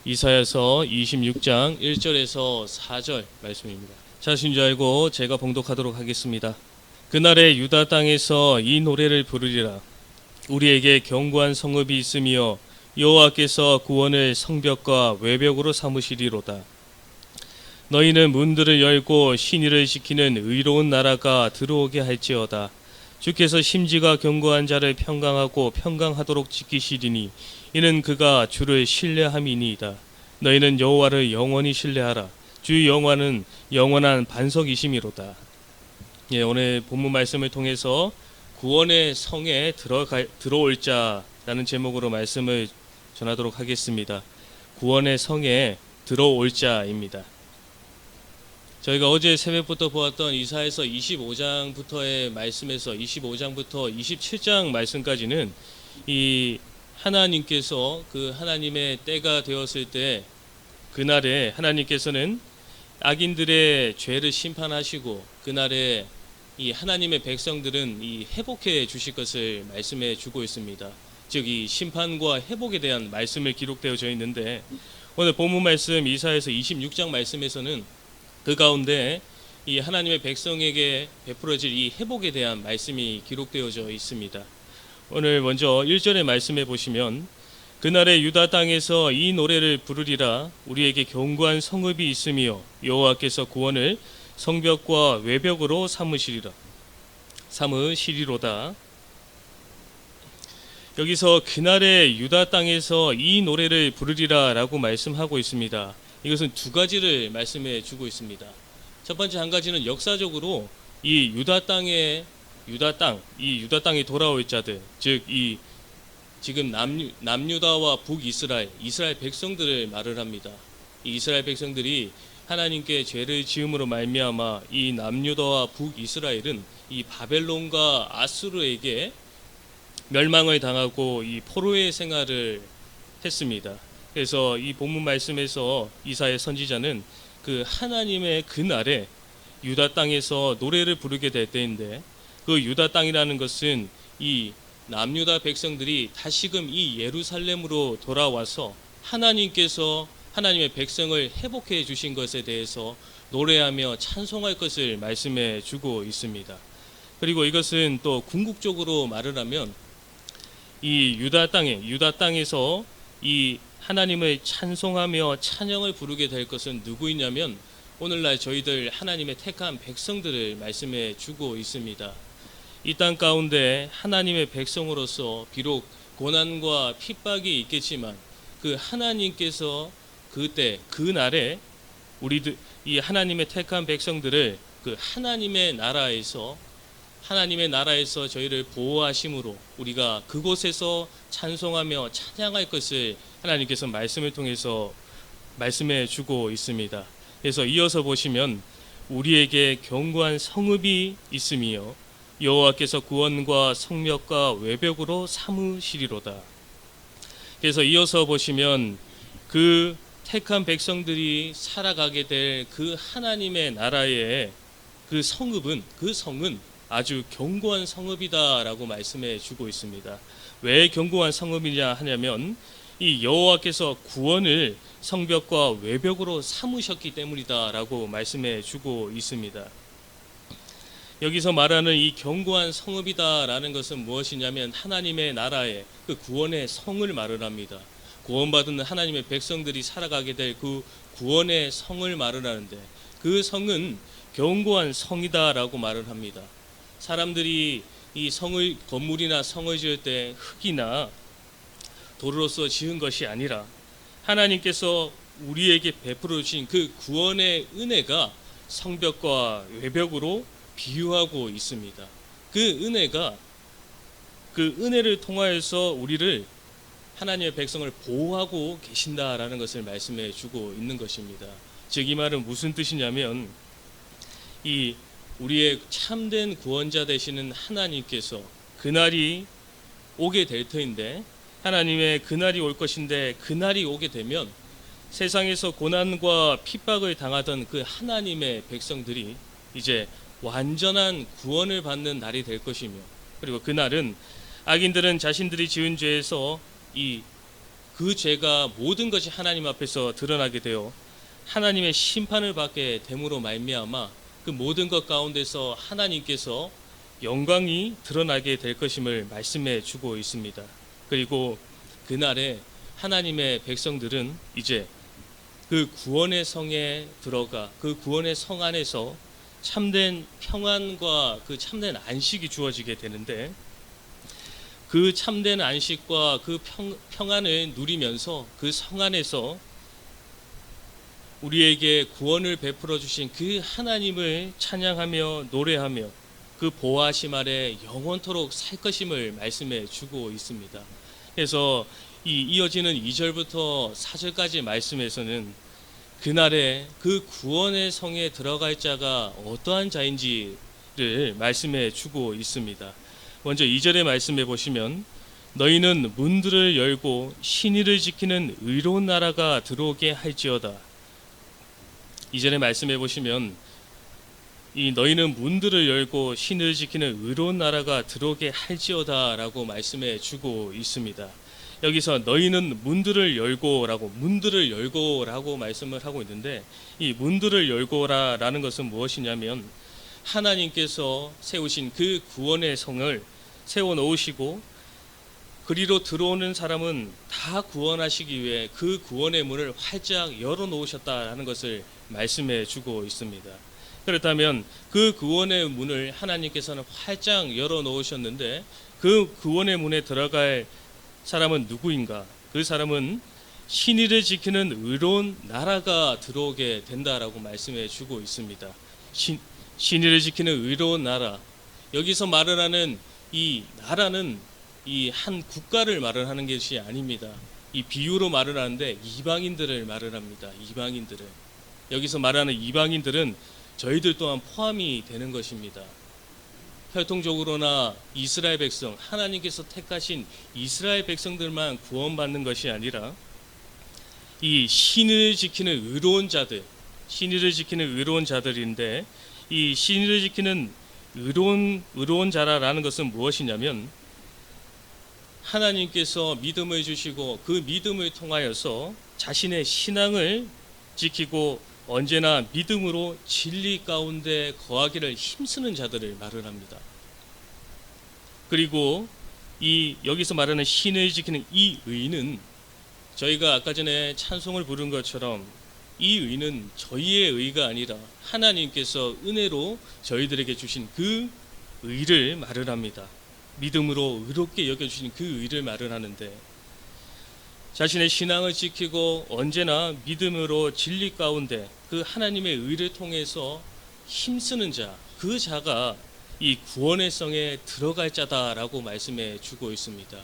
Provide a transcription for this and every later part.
이사야서 26장 1절에서 4절 말씀입니다. 자신 줄 알고 제가 봉독하도록 하겠습니다. 그날에 유다 땅에서 이 노래를 부르리라. 우리에게 견고한 성읍이 있으며 여호와께서 구원을 성벽과 외벽으로 삼으시리로다. 너희는 문들을 열고 신의를 지키는 의로운 나라가 들어오게 할지어다. 주께서 심지가 견고한 자를 평강하고 평강하도록 지키시리니 이는 그가 주를 신뢰함이니이다. 너희는 여호와를 영원히 신뢰하라. 주 여호와는 영원한 반석이심이로다. 오늘 본문 말씀을 통해서 구원의 성에 들어올 자라는 제목으로 말씀을 전하도록 하겠습니다. 구원의 성에 들어올 자입니다. 저희가 어제 새벽부터 보았던 이사야서 25장부터의 말씀에서 25장부터 27장 말씀까지는 이 하나님께서 그 하나님의 때가 되었을 때 그날에 하나님께서는 악인들의 죄를 심판하시고 그날에 이 하나님의 백성들은 이 회복해 주실 것을 말씀해 주고 있습니다. 즉 이 심판과 회복에 대한 말씀을 기록되어져 있는데 오늘 본문 말씀 이사야서 26장 말씀에서는 그 가운데 이 하나님의 백성에게 베풀어질 이 회복에 대한 말씀이 기록되어져 있습니다. 오늘 먼저 1절의 말씀해 보시면 그날에 유다 땅에서 이 노래를 부르리라. 우리에게 견고한 성읍이 있으며 여호와께서 구원을 성벽과 외벽으로 삼으시리로다. 여기서 그날에 유다 땅에서 이 노래를 부르리라 라고 말씀하고 있습니다. 이것은 두 가지를 말씀해 주고 있습니다. 첫 번째 한 가지는 역사적으로 이 유다 땅에 돌아올 자들, 즉 이 지금 남유다와 북이스라엘, 이스라엘 백성들을 말을 합니다. 이 이스라엘 백성들이 하나님께 죄를 지음으로 말미암아 이 남유다와 북이스라엘은 이 바벨론과 아수르에게 멸망을 당하고 이 포로의 생활을 했습니다. 그래서 이 본문 말씀에서 이사야 선지자는 그 하나님의 그날에 유다 땅에서 노래를 부르게 될 때인데 그 유다 땅이라는 것은 이 남유다 백성들이 다시금 이 예루살렘으로 돌아와서 하나님께서 하나님의 백성을 회복해 주신 것에 대해서 노래하며 찬송할 것을 말씀해 주고 있습니다. 그리고 이것은 또 궁극적으로 말을 하면 이 유다 땅에서 이 하나님을 찬송하며 찬양을 부르게 될 것은 누구이냐면 오늘날 저희들 하나님의 택한 백성들을 말씀해 주고 있습니다. 이 땅 가운데 하나님의 백성으로서 비록 고난과 핍박이 있겠지만 그 하나님께서 그날에 우리들 이 하나님의 택한 백성들을 그 하나님의 나라에서 저희를 보호하심으로 우리가 그곳에서 찬송하며 찬양할 것을 하나님께서 말씀을 통해서 말씀해 주고 있습니다. 그래서 이어서 보시면 우리에게 견고한 성읍이 있으며 여호와께서 구원과 성벽과 외벽으로 삼으시리로다. 그래서 이어서 보시면 그 택한 백성들이 살아가게 될 그 하나님의 나라의 그 성은 아주 견고한 성읍이다라고 말씀해 주고 있습니다. 왜 견고한 성읍이냐 하냐면 이 여호와께서 구원을 성벽과 외벽으로 삼으셨기 때문이다라고 말씀해 주고 있습니다. 여기서 말하는 이 견고한 성읍이다라는 것은 무엇이냐면 하나님의 나라의 그 구원의 성을 말을 합니다. 구원받은 하나님의 백성들이 살아가게 될 그 구원의 성을 말을 하는데 그 성은 견고한 성이다라고 말을 합니다. 사람들이 이 건물이나 성을 지을 때 흙이나 돌로서 지은 것이 아니라 하나님께서 우리에게 베풀어 주신 그 구원의 은혜가 성벽과 외벽으로 비유하고 있습니다. 그 은혜를 통하여서 우리를 하나님의 백성을 보호하고 계신다라는 것을 말씀해 주고 있는 것입니다. 즉 이 말은 무슨 뜻이냐면 이 우리의 참된 구원자 되시는 하나님께서 그날이 오게 될 터인데 하나님의 그날이 올 것인데 그날이 오게 되면 세상에서 고난과 핍박을 당하던 그 하나님의 백성들이 이제 완전한 구원을 받는 날이 될 것이며 그리고 그날은 악인들은 자신들이 지은 죄에서 이 그 죄가 모든 것이 하나님 앞에서 드러나게 되어 하나님의 심판을 받게 됨으로 말미암아 그 모든 것 가운데서 하나님께서 영광이 드러나게 될 것임을 말씀해 주고 있습니다. 그리고 그날에 하나님의 백성들은 이제 그 구원의 성에 들어가 그 구원의 성 안에서 참된 평안과 그 참된 안식이 주어지게 되는데, 그 참된 안식과 그 평안을 누리면서 그 성 안에서 우리에게 구원을 베풀어 주신 그 하나님을 찬양하며 노래하며 그 보호하심 아래 영원토록 살 것임을 말씀해 주고 있습니다. 그래서 이 이어지는 2절부터 4절까지 말씀에서는 그날에 그 구원의 성에 들어갈 자가 어떠한 자인지를 말씀해 주고 있습니다. 먼저 2절의 말씀해 보시면 너희는 문들을 열고 신의를 지키는 의로운 나라가 들어오게 할지어다. 2절의 말씀해 보시면 이 너희는 문들을 열고 신을 지키는 의로운 나라가 들어오게 할지어다 라고 말씀해 주고 있습니다. 여기서 너희는 문들을 열고라고 말씀을 하고 있는데, 이 문들을 열고라 라는 것은 무엇이냐면 하나님께서 세우신 그 구원의 성을 세워 놓으시고 그리로 들어오는 사람은 다 구원하시기 위해 그 구원의 문을 활짝 열어 놓으셨다라는 것을 말씀해 주고 있습니다. 그렇다면 그 구원의 문을 하나님께서는 활짝 열어 놓으셨는데 그 구원의 문에 들어갈 사람은 누구인가? 그 사람은 신의를 지키는 의로운 나라가 들어오게 된다라고 말씀해 주고 있습니다. 신의를 지키는 의로운 나라, 여기서 말을 하는 이 나라는 이 한 국가를 말을 하는 것이 아닙니다. 이 비유로 말을 하는데 이방인들을 말을 합니다. 이방인들을. 여기서 말하는 이방인들은 저희들 또한 포함이 되는 것입니다. 혈통적으로나 이스라엘 백성, 하나님께서 택하신 이스라엘 백성들만 구원받는 것이 아니라 이 신을 지키는 의로운 자들, 신의를 지키는 의로운 자들인데, 이 신의를 지키는 의로운 자라라는 것은 무엇이냐면 하나님께서 믿음을 주시고 그 믿음을 통하여서 자신의 신앙을 지키고 언제나 믿음으로 진리 가운데 거하기를 힘쓰는 자들을 말을 합니다. 그리고 이 여기서 말하는 신을 지키는 이 의는, 저희가 아까 전에 찬송을 부른 것처럼 이 의는 저희의 의가 아니라 하나님께서 은혜로 저희들에게 주신 그 의를 말을 합니다. 믿음으로 의롭게 여겨주신 그 의를 말을 하는데, 자신의 신앙을 지키고 언제나 믿음으로 진리 가운데 그 하나님의 의를 통해서 힘쓰는 자, 그 자가 이 구원의 성에 들어갈 자다라고 말씀해 주고 있습니다.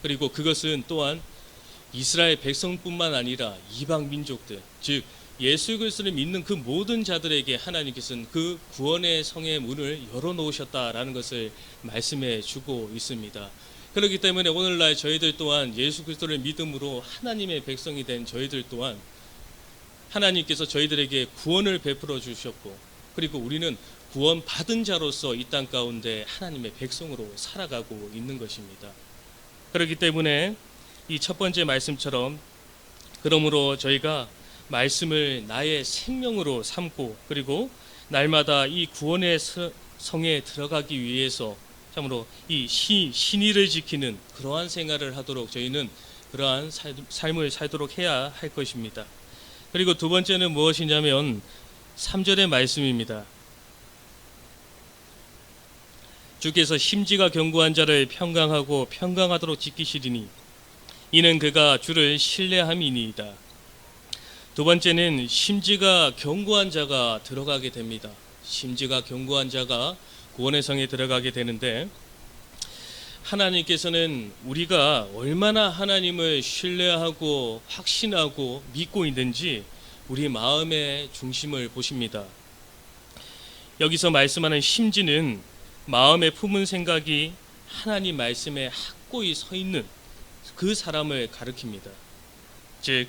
그리고 그것은 또한 이스라엘 백성뿐만 아니라 이방 민족들, 즉 예수 그리스도를 믿는 그 모든 자들에게 하나님께서는 그 구원의 성의 문을 열어놓으셨다라는 것을 말씀해 주고 있습니다. 그렇기 때문에 오늘날 저희들 또한 예수 그리스도를 믿음으로 하나님의 백성이 된 저희들 또한 하나님께서 저희들에게 구원을 베풀어 주셨고, 그리고 우리는 구원받은 자로서 이 땅 가운데 하나님의 백성으로 살아가고 있는 것입니다. 그렇기 때문에 이 첫 번째 말씀처럼, 그러므로 저희가 말씀을 나의 생명으로 삼고 그리고 날마다 이 구원의 성에 들어가기 위해서 참으로 이 신의를 지키는 그러한 생활을 하도록 저희는 그러한 삶을 살도록 해야 할 것입니다. 그리고 두 번째는 무엇이냐면 3절의 말씀입니다. 주께서 심지가 견고한 자를 평강하고 평강하도록 지키시리니 이는 그가 주를 신뢰함이니이다. 두 번째는 심지가 견고한 자가 들어가게 됩니다. 심지가 견고한 자가 구원의 성에 들어가게 되는데, 하나님께서는 우리가 얼마나 하나님을 신뢰하고 확신하고 믿고 있는지 우리 마음의 중심을 보십니다. 여기서 말씀하는 심지는 마음에 품은 생각이 하나님 말씀에 확고히 서 있는 그 사람을 가리킵니다. 즉,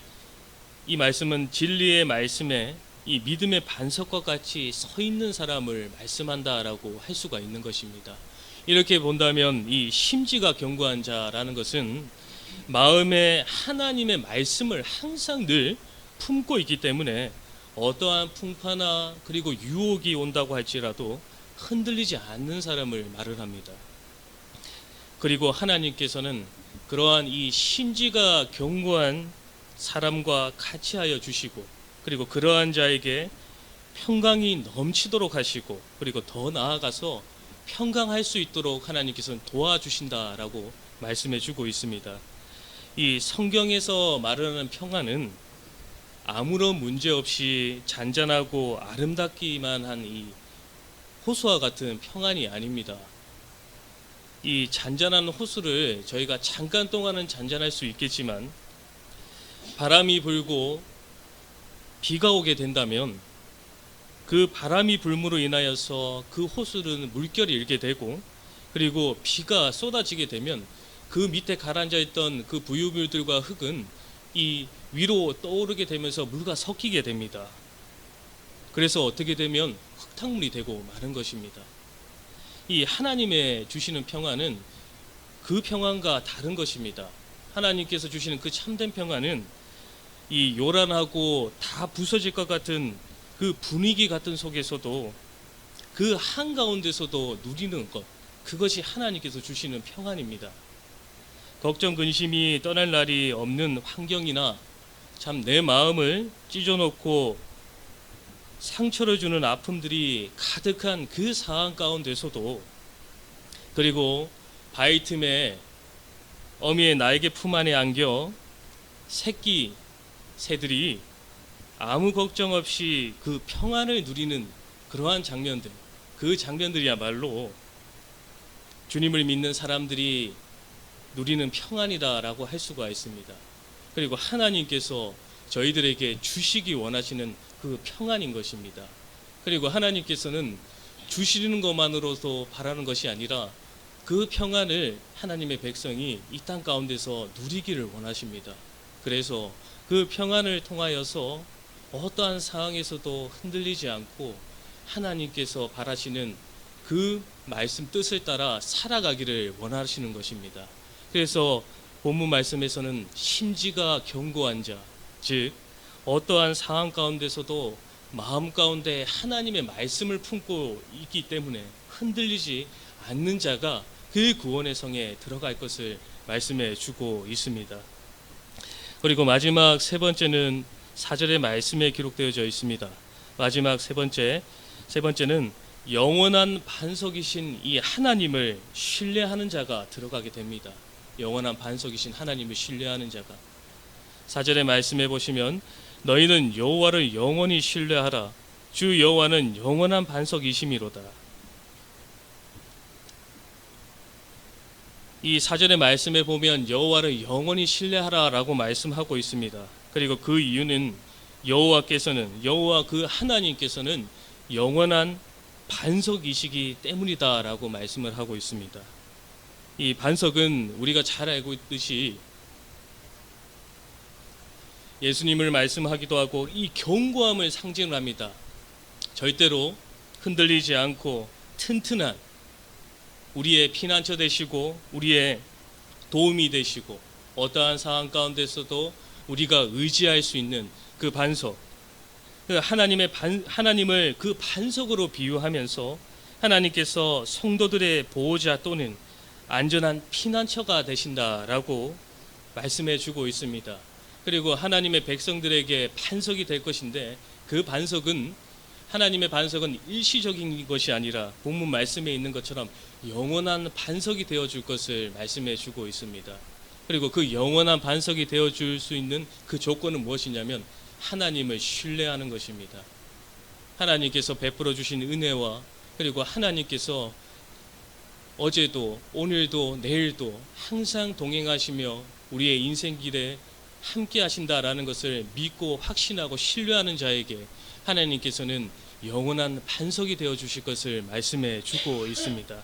이 말씀은 진리의 말씀에 이 믿음의 반석과 같이 서 있는 사람을 말씀한다라고 할 수가 있는 것입니다. 이렇게 본다면 이 심지가 견고한 자라는 것은 마음에 하나님의 말씀을 항상 늘 품고 있기 때문에 어떠한 풍파나 그리고 유혹이 온다고 할지라도 흔들리지 않는 사람을 말을 합니다. 그리고 하나님께서는 그러한 이 심지가 견고한 사람과 같이 하여 주시고, 그리고 그러한 자에게 평강이 넘치도록 하시고, 그리고 더 나아가서 평강할 수 있도록 하나님께서는 도와주신다라고 말씀해 주고 있습니다. 이 성경에서 말하는 평안은 아무런 문제 없이 잔잔하고 아름답기만 한 이 호수와 같은 평안이 아닙니다. 이 잔잔한 호수를 저희가 잠깐 동안은 잔잔할 수 있겠지만, 바람이 불고 비가 오게 된다면 그 바람이 불므로 인하여서 그 호수는 물결이 일게 되고, 그리고 비가 쏟아지게 되면 그 밑에 가라앉아 있던 그 부유물들과 흙은 이 위로 떠오르게 되면서 물과 섞이게 됩니다. 그래서 어떻게 되면 흙탕물이 되고 마는 것입니다. 이 하나님의 주시는 평안은 그 평안과 다른 것입니다. 하나님께서 주시는 그 참된 평안은 이 요란하고 다 부서질 것 같은 그 분위기 같은 속에서도, 그 한가운데서도 누리는 것, 그것이 하나님께서 주시는 평안입니다. 걱정 근심이 떠날 날이 없는 환경이나 참 내 마음을 찢어놓고 상처를 주는 아픔들이 가득한 그 상황 가운데서도, 그리고 바위 틈에 어미의 날개 품 안에 안겨 새끼 새들이 아무 걱정 없이 그 평안을 누리는 그러한 장면들, 그 장면들이야말로 주님을 믿는 사람들이 누리는 평안이다라고 할 수가 있습니다. 그리고 하나님께서 저희들에게 주시기 원하시는 그 평안인 것입니다. 그리고 하나님께서는 주시는 것만으로도 바라는 것이 아니라 그 평안을 하나님의 백성이 이 땅 가운데서 누리기를 원하십니다. 그래서 그 평안을 통하여서 어떠한 상황에서도 흔들리지 않고 하나님께서 바라시는 그 말씀 뜻을 따라 살아가기를 원하시는 것입니다. 그래서 본문 말씀에서는 심지가 견고한 자, 즉 어떠한 상황 가운데서도 마음 가운데 하나님의 말씀을 품고 있기 때문에 흔들리지 않는 자가 그 구원의 성에 들어갈 것을 말씀해 주고 있습니다. 그리고 마지막 세 번째는 4절의 말씀에 기록되어져 있습니다. 마지막 세 번째는 영원한 반석이신 이 하나님을 신뢰하는 자가 들어가게 됩니다. 영원한 반석이신 하나님을 신뢰하는 자가. 4절의 말씀에 보시면 너희는 여호와를 영원히 신뢰하라. 주 여호와는 영원한 반석이심이로다. 이 4절의 말씀에 보면 여호와를 영원히 신뢰하라라고 말씀하고 있습니다. 그리고 그 이유는 여호와 그 하나님께서는 영원한 반석이시기 때문이다라고 말씀을 하고 있습니다. 이 반석은 우리가 잘 알고 있듯이 예수님을 말씀하기도 하고 이 견고함을 상징을 합니다. 절대로 흔들리지 않고 튼튼한 우리의 피난처 되시고 우리의 도움이 되시고 어떠한 상황 가운데서도 우리가 의지할 수 있는 그 반석, 하나님을 그 반석으로 비유하면서 하나님께서 성도들의 보호자 또는 안전한 피난처가 되신다라고 말씀해 주고 있습니다. 그리고 하나님의 백성들에게 반석이 될 것인데, 그 반석은, 하나님의 반석은 일시적인 것이 아니라 본문 말씀에 있는 것처럼 영원한 반석이 되어줄 것을 말씀해 주고 있습니다. 그리고 그 영원한 반석이 되어줄 수 있는 그 조건은 무엇이냐면 하나님을 신뢰하는 것입니다. 하나님께서 베풀어 주신 은혜와, 그리고 하나님께서 어제도 오늘도 내일도 항상 동행하시며 우리의 인생길에 함께 하신다라는 것을 믿고 확신하고 신뢰하는 자에게 하나님께서는 영원한 반석이 되어 주실 것을 말씀해 주고 있습니다.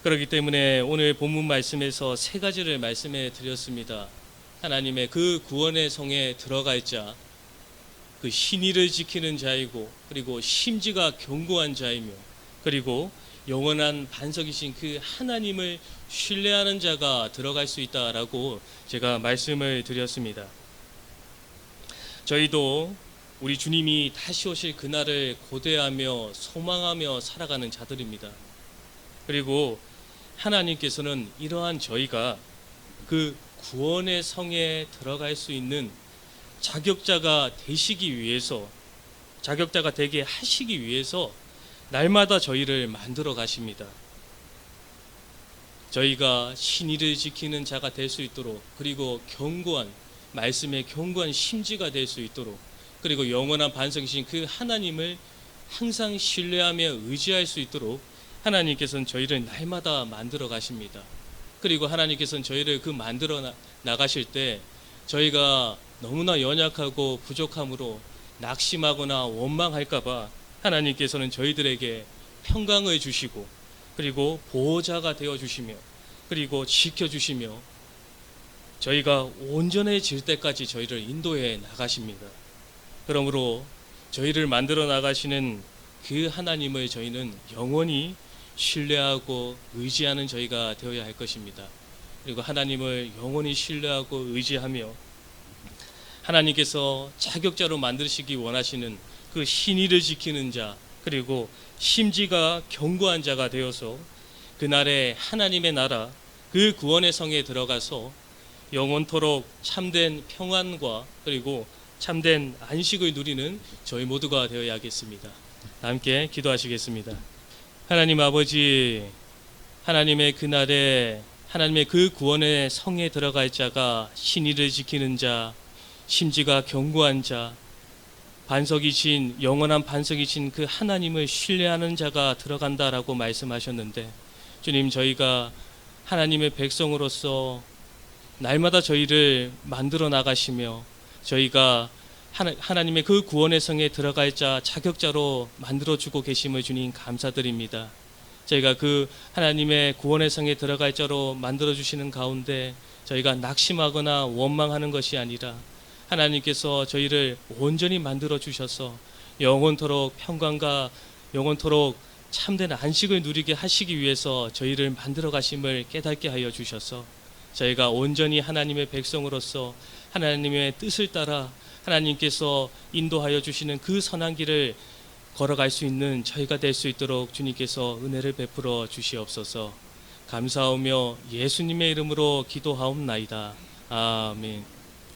그렇기 때문에 오늘 본문 말씀에서 세 가지를 말씀해 드렸습니다. 하나님의 그 구원의 성에 들어갈 자, 그 신의를 지키는 자이고, 그리고 심지가 견고한 자이며, 그리고 영원한 반석이신 그 하나님을 신뢰하는 자가 들어갈 수 있다라고 제가 말씀을 드렸습니다. 저희도 우리 주님이 다시 오실 그날을 고대하며 소망하며 살아가는 자들입니다. 그리고 하나님께서는 이러한 저희가 그 구원의 성에 들어갈 수 있는 자격자가 되시기 위해서, 자격자가 되게 하시기 위해서 날마다 저희를 만들어 가십니다. 저희가 신의를 지키는 자가 될 수 있도록, 그리고 견고한 말씀의 견고한 심지가 될 수 있도록, 그리고 영원한 반석이신 그 하나님을 항상 신뢰하며 의지할 수 있도록 하나님께서는 저희를 날마다 만들어 가십니다. 그리고 하나님께서는 저희를 그 만들어 나가실 때 저희가 너무나 연약하고 부족함으로 낙심하거나 원망할까봐 하나님께서는 저희들에게 평강을 주시고, 그리고 보호자가 되어 주시며, 그리고 지켜주시며 저희가 온전해질 때까지 저희를 인도해 나가십니다. 그러므로 저희를 만들어 나가시는 그 하나님을 저희는 영원히 신뢰하고 의지하는 저희가 되어야 할 것입니다. 그리고 하나님을 영원히 신뢰하고 의지하며 하나님께서 자격자로 만드시기 원하시는 그 신의를 지키는 자, 그리고 심지가 견고한 자가 되어서 그날에 하나님의 나라, 그 구원의 성에 들어가서 영원토록 참된 평안과 그리고 참된 안식을 누리는 저희 모두가 되어야겠습니다. 함께 기도하시겠습니다. 하나님 아버지, 하나님의 그날에 하나님의 그 구원의 성에 들어갈 자가 신의를 지키는 자, 심지가 견고한 자, 반석이신 영원한 반석이신 그 하나님을 신뢰하는 자가 들어간다라고 말씀하셨는데, 주님, 저희가 하나님의 백성으로서 날마다 저희를 만들어 나가시며 저희가 하나님의 그 구원의 성에 들어갈 자 자격자로 만들어주고 계심을 주님 감사드립니다. 저희가 그 하나님의 구원의 성에 들어갈 자로 만들어주시는 가운데 저희가 낙심하거나 원망하는 것이 아니라 하나님께서 저희를 온전히 만들어 주셔서 영원토록 평강과 영원토록 참된 안식을 누리게 하시기 위해서 저희를 만들어 가심을 깨닫게 하여 주셔서 저희가 온전히 하나님의 백성으로서 하나님의 뜻을 따라 하나님께서 인도하여 주시는 그 선한 길을 걸어갈 수 있는 저희가 될 수 있도록 주님께서 은혜를 베풀어 주시옵소서. 감사하며 예수님의 이름으로 기도하옵나이다. 아멘.